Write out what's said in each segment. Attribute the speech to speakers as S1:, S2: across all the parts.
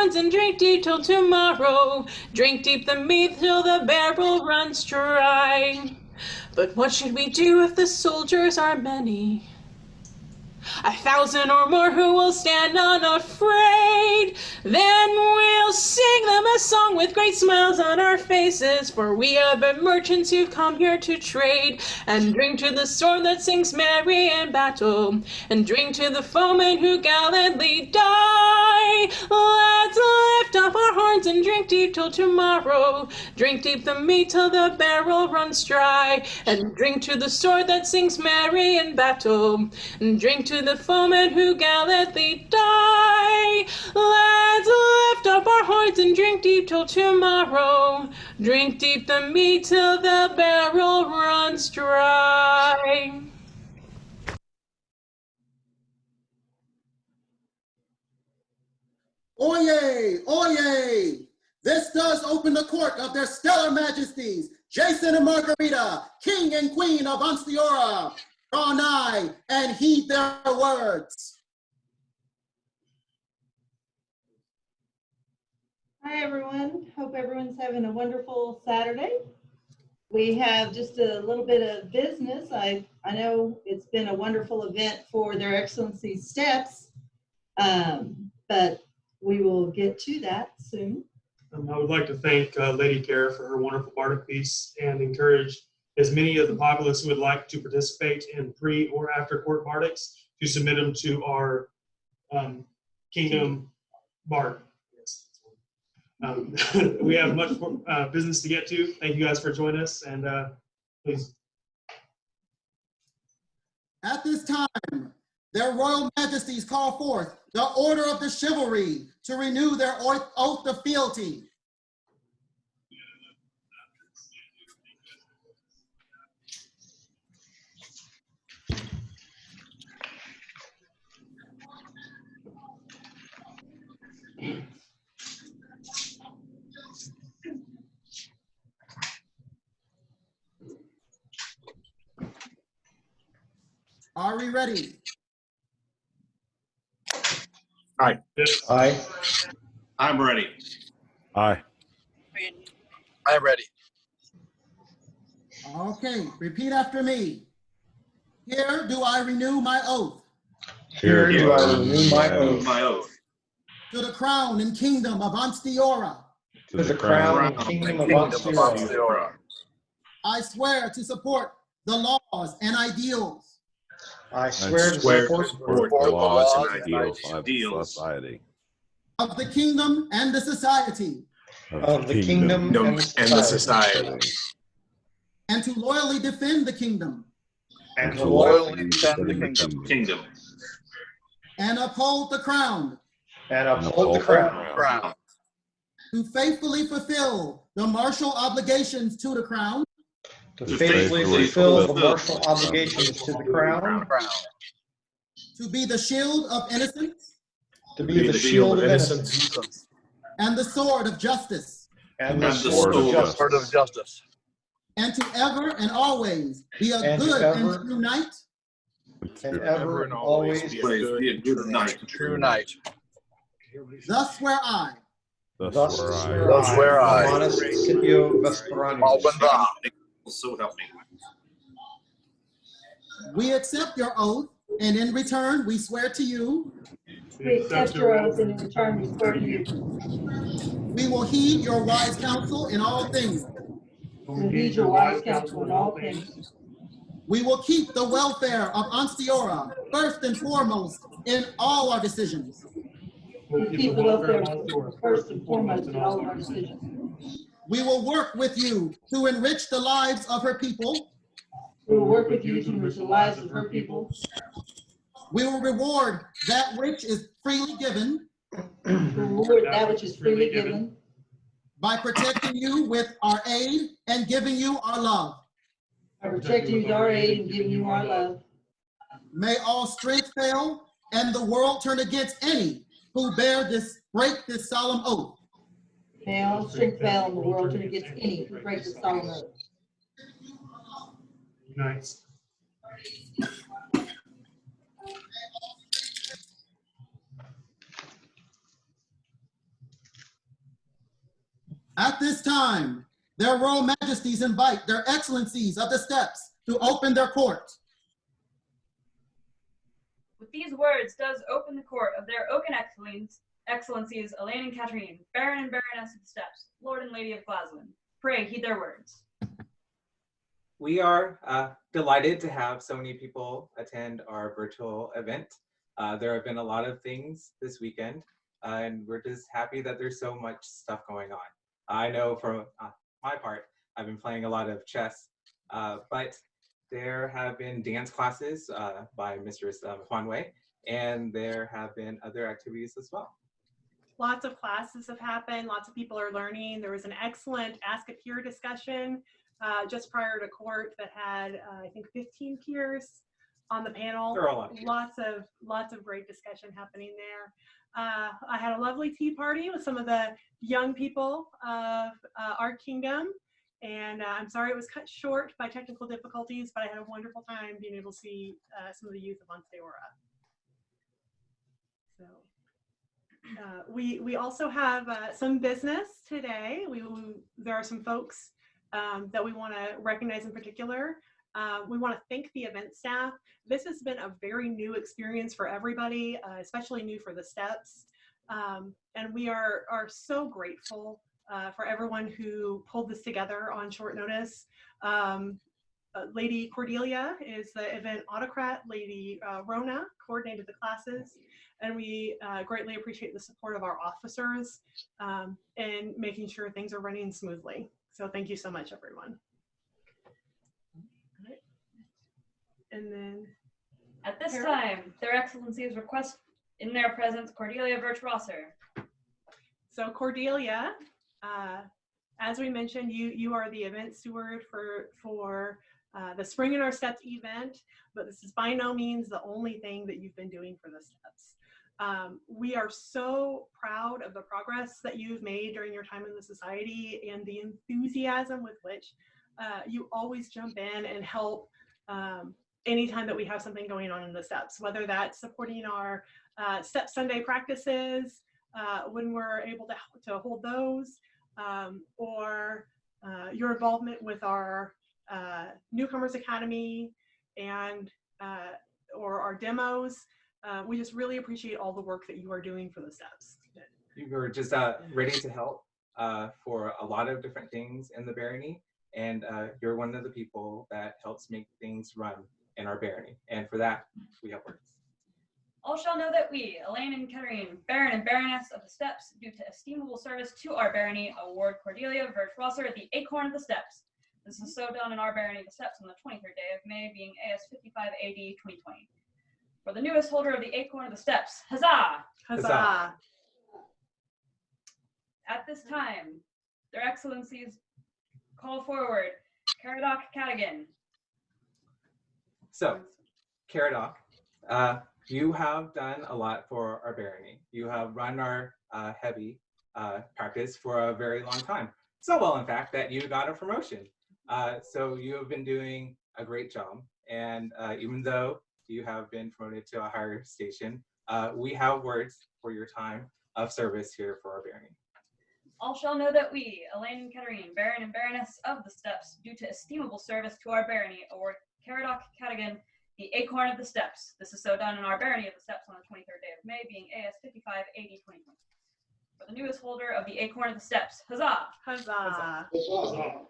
S1: horns and drink deep till tomorrow. Drink deep the mead till the barrel runs dry. But what should we do if the soldiers are many? 1,000 or more who will stand unafraid. Then we'll sing them a song with great smiles on our faces, for we are but merchants who've come here to trade. And drink to the sword that sings merry in battle, and drink to the foemen who gallantly die. Let's lift up our horns and drink deep till tomorrow. Drink deep the mead till the barrel runs dry, and drink to the sword that sings merry in battle, and drink to the foemen who gallantly die. Let's lift up our horns and drink deep till tomorrow. Drink deep the mead till the barrel runs dry.
S2: Oyez! Oyez! This does open the court of their Stellar Majesties, Jason and Margarita, King and Queen of Ansteorra. Draw nigh and heed their words.
S3: Hi, everyone. Hope everyone's having a wonderful Saturday. We have just a little bit of business. I know it's been a wonderful event for Their Excellency Steppes, but we will get to that soon.
S4: I would like to thank Lady Kara for her wonderful bardic piece and encourage as many of the populace who would like to participate in pre or after court bardics to submit them to our Kingdom Bard. We have much business to get to. Thank you guys for joining us, and please.
S2: At this time, their Royal Majesties call forth the Order of the Chivalry to renew their oath of fealty. Are we ready?
S5: Aye.
S6: Aye.
S5: I'm ready.
S6: Aye.
S5: I'm ready.
S2: Okay, repeat after me. Here do I renew my oath.
S6: Here do I renew my oath.
S5: My oath.
S2: To the crown and kingdom of Ansteorra.
S6: To the crown and kingdom of Ansteorra.
S2: I swear to support the laws and ideals
S6: I swear to support
S5: the laws and ideals
S7: of society.
S2: of the kingdom and the society.
S6: of the kingdom and the society.
S2: And to loyally defend the kingdom.
S6: And to
S5: loyally defend the kingdom.
S2: And uphold the crown.
S6: And uphold the crown.
S2: To faithfully fulfill the martial obligations to the crown.
S6: To faithfully fulfill the martial obligations to the crown.
S2: To be the shield of innocence.
S6: To be the shield of innocence.
S2: And the sword of justice.
S6: And the sword of justice.
S2: And to ever and always be a good and true knight.
S6: And ever and always
S5: be a good knight.
S6: True knight.
S2: Thus swear I.
S6: Thus swear I. Honest Scipio Vesperanius.
S5: So help me.
S2: We accept your oath, and in return we swear to you.
S3: We accept your oath, and in return we swear to you.
S2: We will heed your wise counsel in all things.
S3: We heed your wise counsel in all things.
S2: We will keep the welfare of Ansteorra first and foremost in all our decisions.
S3: We keep the welfare of Ansteorra first and foremost in all of our decisions.
S2: We will work with you to enrich the lives of her people.
S3: We will work with you to enrich the lives of her people.
S2: We will reward that which is freely given.
S3: We will reward that which is freely given.
S2: By protecting you with our aid and giving you our love.
S3: By protecting you with our aid and giving you our love.
S2: May all strength fail and the world turn against any who break this solemn oath.
S3: May all strength fail and the world turn against any who break this solemn oath.
S4: Nice.
S2: At this time, their Royal Majesties invite their Excellencies of the Steppes to open their court.
S7: With these words does open the court of their oaken excellencies, Elaine and Catherine, Baron and Baroness of the Steppes, Lord and Lady of Glasgow. Pray heed their words.
S8: We are delighted to have so many people attend our virtual event. There have been a lot of things this weekend, and we're just happy that there's so much stuff going on. I know from my part, I've been playing a lot of chess, but there have been dance classes by Mistress Huanwei, and there have been other activities as well.
S9: Lots of classes have happened. Lots of people are learning. There was an excellent Ask a Peer discussion just prior to court that had, I think, 15 peers on the panel.
S8: There are a lot of peers.
S9: Lots of great discussion happening there. I had a lovely tea party with some of the young people of our kingdom. And I'm sorry it was cut short by technical difficulties, but I had a wonderful time being able to see some of the youth of Ansteorra. So we also have some business today. There are some folks that we want to recognize in particular. We want to thank the event staff. This has been a very new experience for everybody, especially new for the Steppes. And we are so grateful for everyone who pulled this together on short notice. Lady Cordelia is the event autocrat. Lady Rona coordinated the classes. And we greatly appreciate the support of our officers in making sure things are running smoothly. So thank you so much, everyone. And then
S7: at this time, their excellencies request in their presence Cordelia Virtuoser.
S9: So Cordelia, as we mentioned, you are the event steward for the Spring in Our Steppes event, but this is by no means the only thing that you've been doing for the Steppes. We are so proud of the progress that you've made during your time in the society and the enthusiasm with which you always jump in and help anytime that we have something going on in the Steppes, whether that's supporting our Step Sunday practices when we're able to hold those, or your involvement with our Newcomers Academy and or our demos. We just really appreciate all the work that you are doing for the Steppes.
S8: You were just ready to help for a lot of different things in the barony, and you're one of the people that helps make things run in our barony, and for that we have words.
S7: All shall know that we, Elaine and Catherine, Baron and Baroness of the Steppes, due to estimable service to our barony, award Cordelia Virtuoser the Acorn of the Steppes. This is so done in our barony of the Steppes on the 23rd day of May, being AS 55 AD 2020. For the newest holder of the Acorn of the Steppes, huzzah!
S9: Huzzah!
S7: At this time, their excellencies call forward Caradoc Cadigan.
S8: So, Caradoc, you have done a lot for our barony. You have run our heavy practice for a very long time. So well, in fact, that you got a promotion. So you have been doing a great job. And even though you have been promoted to a higher station, we have words for your time of service here for our barony.
S7: All shall know that we, Elaine and Catherine, Baron and Baroness of the Steppes, due to estimable service to our barony, award Caradoc Cadigan the Acorn of the Steppes. This is so done in our barony of the Steppes on the 23rd day of May, being AS 55 AD 2020. For the newest holder of the Acorn of the Steppes, huzzah!
S9: Huzzah!
S4: Huzzah.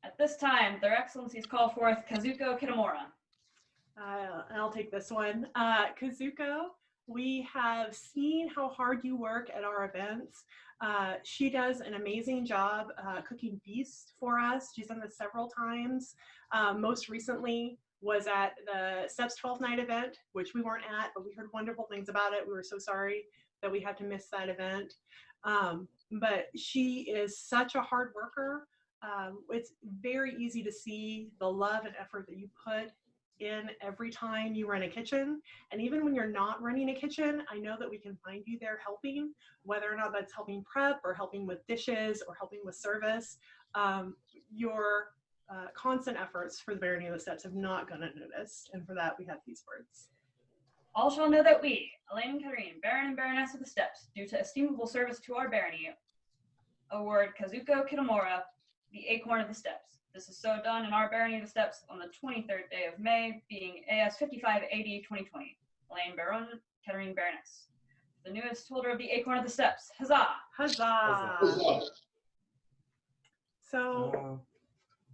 S7: At this time, their excellencies call forth Kazuko Kitamura.
S9: I'll take this one. Kazuko, we have seen how hard you work at our events. She does an amazing job cooking feasts for us. She's done this several times. Most recently was at the Steppes 12th night event, which we weren't at, but we heard wonderful things about it. We were so sorry that we had to miss that event. But she is such a hard worker. It's very easy to see the love and effort that you put in every time you run a kitchen. And even when you're not running a kitchen, I know that we can find you there helping, whether or not that's helping prep or helping with dishes or helping with service. Your constant efforts for the barony of the Steppes have not gone unnoticed. And for that, we have these words.
S7: All shall know that we, Elaine and Katarine, Baron and Baroness of the Steppes, due to estimable service to our barony, award Kazuko Kitamura the Acorn of the Steppes. This is so done in our barony of the Steppes on the 23rd day of May, being AS 5580 2020. Elaine Baron, Katarine Baroness. The newest holder of the Acorn of the Steppes. Huzzah!
S9: Huzzah! So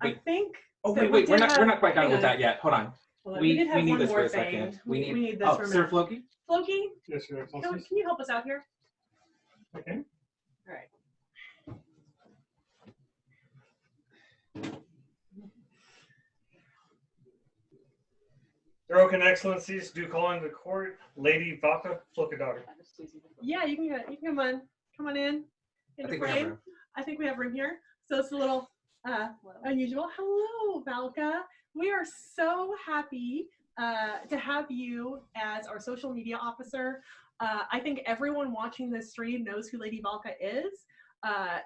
S9: I think.
S8: Oh,
S9: that
S8: wait,
S9: we
S8: we're
S9: did
S8: not quite done
S9: hang
S8: with
S9: on.
S8: that yet. Hold on.
S9: Hold on,
S8: We
S9: did have
S8: need
S9: one
S8: this for
S9: more
S8: a second.
S9: thing.
S8: We need
S9: this from
S8: Sir
S9: Matt.
S8: Floki?
S9: Floki,
S4: Yes, Your
S9: can
S4: Excellency.
S9: you help us out here?
S4: Okay.
S9: All right.
S10: Your Oaken Excellencies, do call into court Lady Valka Flokadaughter.
S9: Yeah, you can come on. Come on in.
S8: I
S9: In the
S8: think we have
S9: frame.
S8: room.
S9: I think we have room here. So it's a little unusual. Hello, Valka. We are so happy to have you as our social media officer. I think everyone watching this stream knows who Lady Valka is.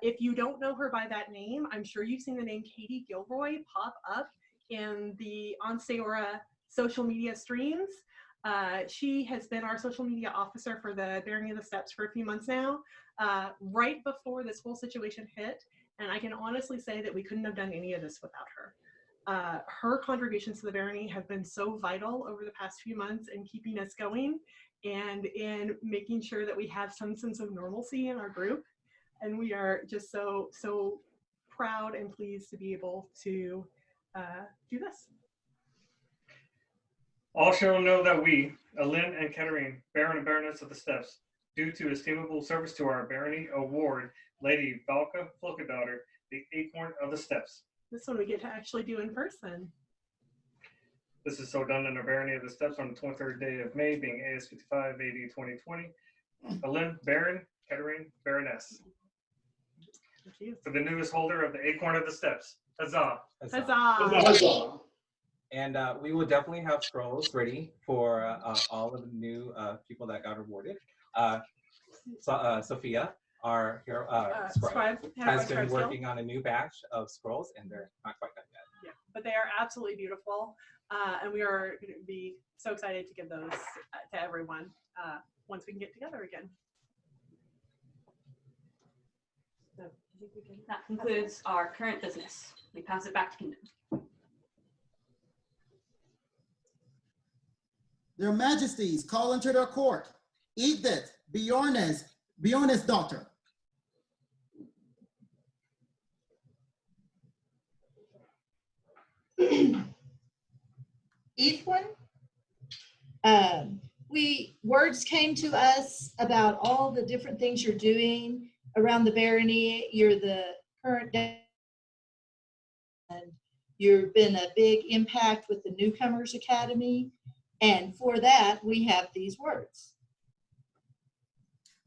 S9: If you don't know her by that name, I'm sure you've seen the name Katie Gilroy pop up in the Ansteorra social media streams. She has been our social media officer for the Barony of the Steppes for a few months now, right before this whole situation hit. And I can honestly say that we couldn't have done any of this without her. Her contributions to the Barony have been so vital over the past few months in keeping us going and in making sure that we have some sense of normalcy in our group. And we are just so proud and pleased to be able to do this.
S10: All shall know that we, Elaine and Katarine, Baron and Baroness of the Steppes, due to estimable service to our barony, award Lady Valka Flokadaughter the Acorn of the Steppes.
S9: This one we get to actually do in person.
S10: This is so done in our barony of the Steppes on the 23rd day of May, being AS 5580 2020. Elaine Baron, Katarine Baroness. For the newest holder of the Acorn of the Steppes. Huzzah!
S9: Huzzah!
S8: And we will definitely have scrolls ready for all of the new people that got awarded. Sophia, our scribe, has been working on a new batch of scrolls, and they're not quite done yet.
S9: Yeah, but they are absolutely beautiful, and we are going to be so excited to give those to everyone once we can get together again. So,
S7: That concludes our current business. We pass it back to Kingdom.
S2: Their Majesties call into their court Edith Bjornes daughter.
S3: Ethan, words came to us about all the different things you're doing around the barony. You're the current and you've been a big impact with the Newcomers Academy. And for that, we have these words.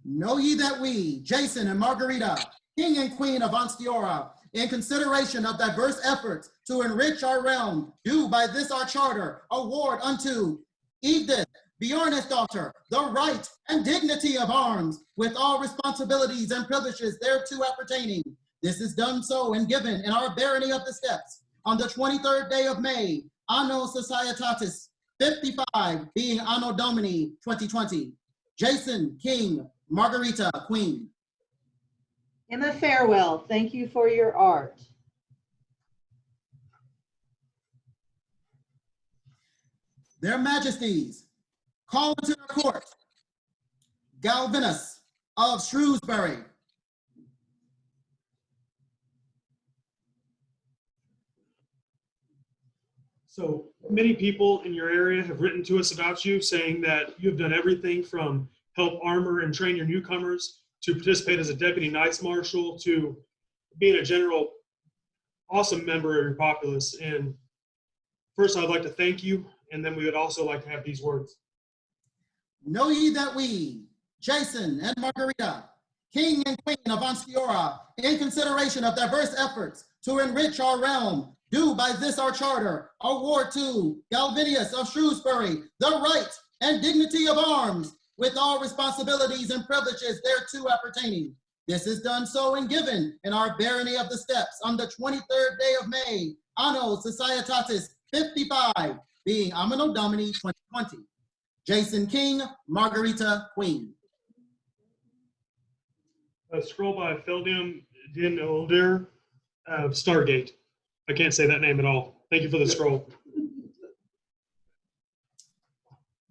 S2: Know ye that we, Jason and Margarita, King and Queen of Ansteorra, in consideration of diverse efforts to enrich our realm, do by this our charter award unto Edith Bjornes daughter the right and dignity of arms, with all responsibilities and privileges thereto appertaining. This is done so and given in our barony of the Steppes on the 23rd day of May, Anno Societatis 55, being Anno Domini 2020. Jason, King, Margarita, Queen.
S3: Emma Farewell, thank you for your art.
S2: Their Majesties call into the court Galvinus of Shrewsbury.
S4: So many people in your area have written to us about you, saying that you've done everything from help armor and train your newcomers to participate as a deputy knights marshal to being a general awesome member of your populace. And first, I'd like to thank you, and then we would also like to have these words.
S2: Know ye that we, Jason and Margarita, King and Queen of Ansteorra, in consideration of diverse efforts to enrich our realm, do by this our charter award to Galvinius of Shrewsbury the right and dignity of arms, with all responsibilities and privileges thereto appertaining. This is done so and given in our barony of the Steppes on the 23rd day of May, Anno Societatis 55, being Anno Domini 2020. Jason King, Margarita Queen.
S4: A scroll by Feldium Din Oldir of Stargate. I can't say that name at all. Thank you for the scroll.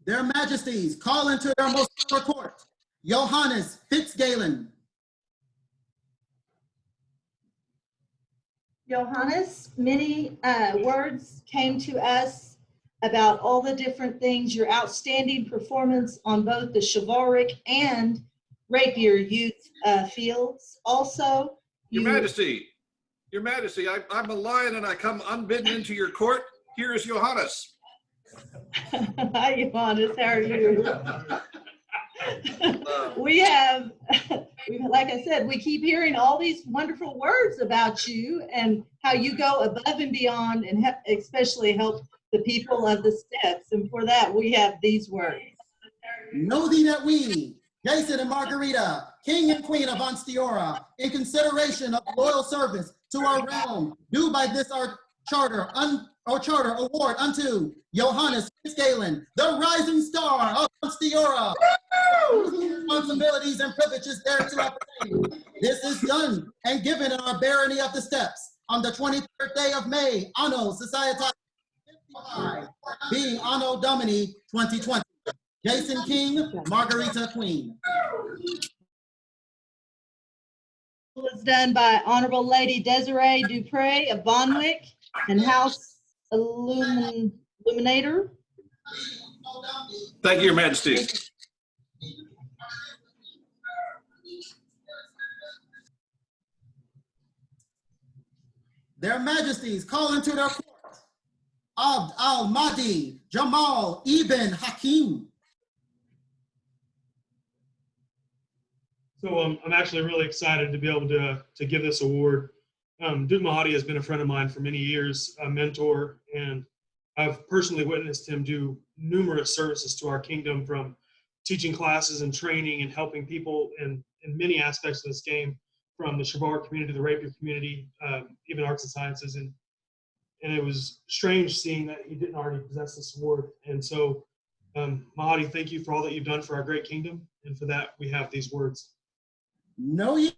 S2: Their Majesties call into their most solemn court, Johannes Fitzgalen.
S3: Johannes, many words came to us about all the different things, your outstanding performance on both the chivalric and rapier youth fields. Also,
S5: Your Majesty, I'm a lion and I come unbidden into your court. Here is Johannes.
S3: Hi, Johannes, how are you? We have, like I said, we keep hearing all these wonderful words about you and how you go above and beyond and especially help the people of the steppes. And for that, we have these words.
S2: Know thee that we, Jason and Margarita, King and Queen of Ansteorra, in consideration of loyal service to our realm, do by this our charter award unto Johannes Fitzgalen, the rising star of Ansteorra, responsibilities and privileges thereto appertain. This is done and given in our barony of the steppes on the 23rd day of May, Anno Societas 55, being Anno Domini 2020. Jason King, Margarita Queen.
S3: Was done by Honorable Lady Desiree Dupre of Bonwick and House Illuminator.
S5: Thank you, Your Majesty.
S2: Their Majesties call into their court, Abd al-Mahdi Jamal Ibn Hakim.
S4: So I'm actually really excited to be able to give this award. Duke Mahdi has been a friend of mine for many years, a mentor, and I've personally witnessed him do numerous services to our kingdom, from teaching classes and training and helping people in many aspects of this game, from the chivalric community, the rapier community, even arts and sciences. And it was strange seeing that he didn't already possess this award. And so, Mahdi, thank you for all that you've done for our great kingdom. And for that, we have these words.
S2: Know ye,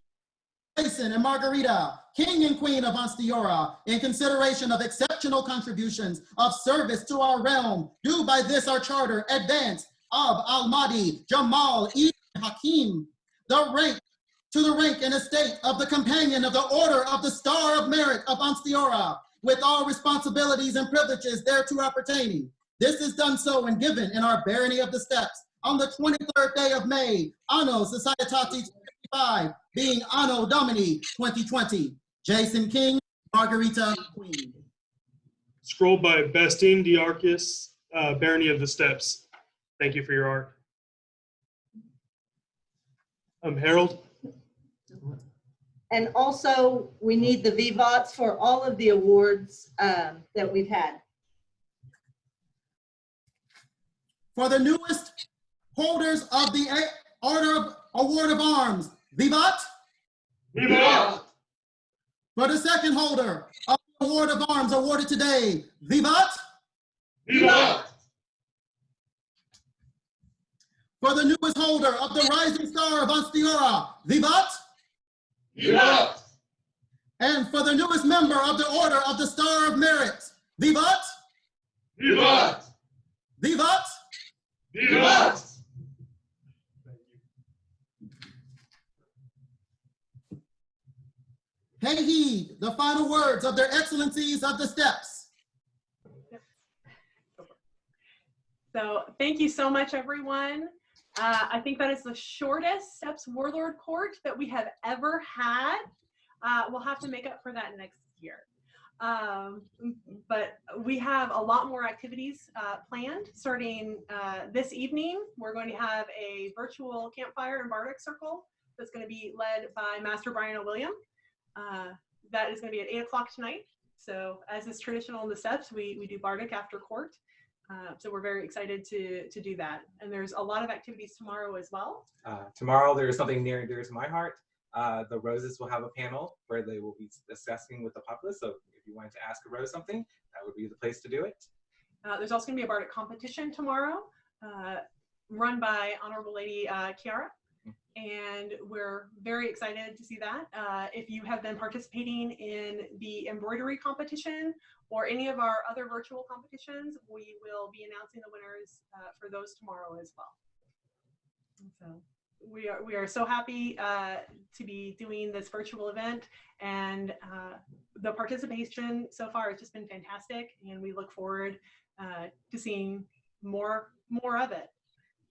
S2: Jason and Margarita, King and Queen of Ansteorra, in consideration of exceptional contributions of service to our realm, do by this our charter advance of al-Mahdi Jamal Ibn Hakim, to the rank and estate of the companion of the Order of the Star of Merit of Ansteorra, with all responsibilities and privileges thereto appertaining. This is done so and given in our barony of the steppes on the 23rd day of May, Anno Societas 55, being Anno Domini 2020. Jason King, Margarita Queen.
S4: Scroll by Bastien Diarchus, Barony of the Steppes. Thank you for your art. Harold.
S3: And also, we need the VVOTs for all of the awards that we've had.
S2: For the newest holders of the Award of Arms, Vivat.
S4: Vivat.
S2: For the second holder of the Award of Arms awarded today, Vivat.
S4: Vivat.
S2: For the newest holder of the Rising Star of Ansteorra, Vivat.
S4: Vivat.
S2: And for the newest member of the Order of the Star of Merit, Vivat.
S4: Vivat.
S2: Vivat.
S4: Vivat.
S2: Pay heed the final words of their excellencies of the steppes.
S9: So thank you so much, everyone. I think that is the shortest Steppes Warlord Court that we have ever had. We'll have to make up for that next year. But we have a lot more activities planned starting this evening. We're going to have a virtual campfire and bardic circle that's going to be led by Master Brian O'William. That is going to be at 8 o'clock tonight. So as is traditional in the steppes, we do bardic after court. So we're very excited to do that. And there's a lot of activities tomorrow as well.
S8: Tomorrow there's something near and dear to my heart. The Roses will have a panel where they will be discussing with the populace. So if you wanted to ask a Rose something, that would be the place to do it.
S9: There's also going to be a bardic competition tomorrow. run by Honorable Lady Kiara. And we're very excited to see that. If you have been participating in the embroidery competition or any of our other virtual competitions, we will be announcing the winners for those tomorrow as well. So we are so happy to be doing this virtual event, and the participation so far has just been fantastic, and we look forward to seeing more of it.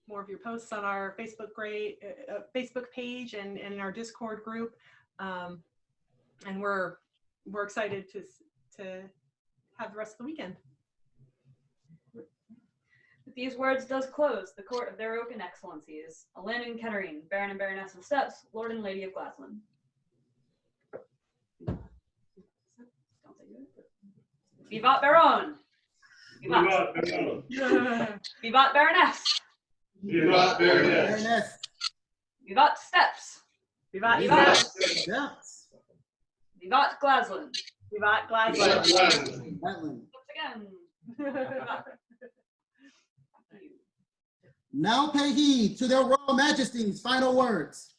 S9: More of your posts on our Facebook page and in our Discord group, and we're excited to have the rest of the weekend.
S7: With these words does close the court of their oaken excellencies, Alin and Kettering, Baron and Baroness of Steppes, Lord and Lady of Glasland. Vivat Baron! Vivat Baron! Vivat Baroness!
S2: Vivat Baroness!
S7: Vivat Steppes!
S9: Vivat
S2: Steppes!
S7: Vivat Glasland!
S9: Vivat Glasland!
S7: Again!
S2: Now pay heed to their Royal Majesties' final words.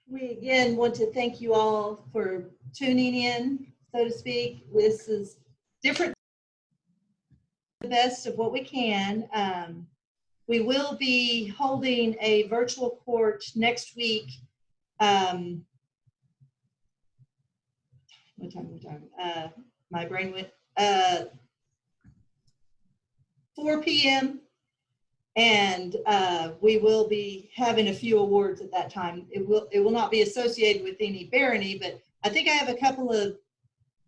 S3: We again want to thank you all for tuning in, so to speak. This is different, the best of what we can. We will be holding a virtual court next week. What time? My brain went. 4 p.m. and we will be having a few awards at that time. It will not be associated with any barony, but I think I have a couple of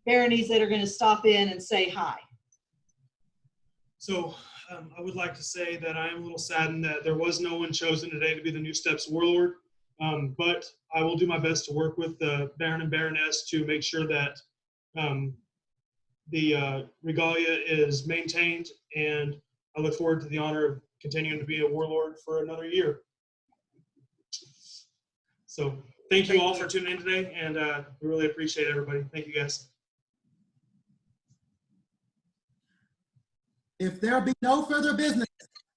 S3: baronies that are going to stop in and say hi.
S4: So I would like to say that I am a little saddened that there was no one chosen today to be the new Steppes warlord, but I will do my best to work with the Baron and Baroness to make sure that the regalia is maintained, and I look forward to the honor of continuing to be a warlord for another year. So thank you all for tuning in today, and we really appreciate everybody. Thank you, guys.
S2: If there be no further business,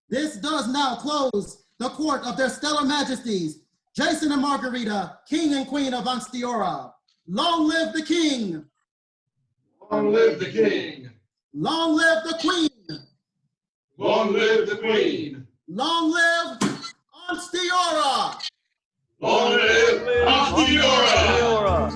S2: this does now close the court of their Stellar Majesties, Jason and Margarita, King and Queen of Ansteorra. Long live the King!
S11: Long live the King!
S2: Long live the Queen!
S11: Long live the Queen!
S2: Long live Ansteorra!
S11: Long live Ansteorra!